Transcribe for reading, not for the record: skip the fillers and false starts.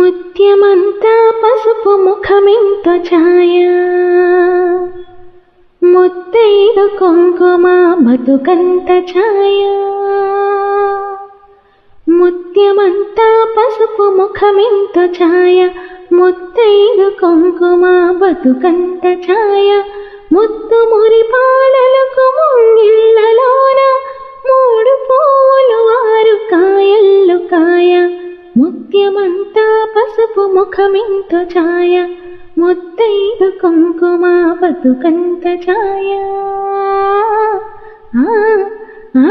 ముత్యమంతా పసుపు ముఖమెంత ఛాయ, ముత్తైదు కుంకుమ బతుకంత ఛాయ. ముత్యమంతా పసుపు ముఖమెంత ఛాయ, ముత్తైదు కుంకుమ బతుకంత ఛాయ. ముత్తు మురి పాలలకు ముంగిళ్ళలోన మూడు పువ్వులు ఆరు కాయల్లు కాయ. ముత్యమంతా పసుపు ముఖమెంత ఛాయ, ముత్తైదు కుంకుమ బతుకంత ఛాయ. ఆ ఆ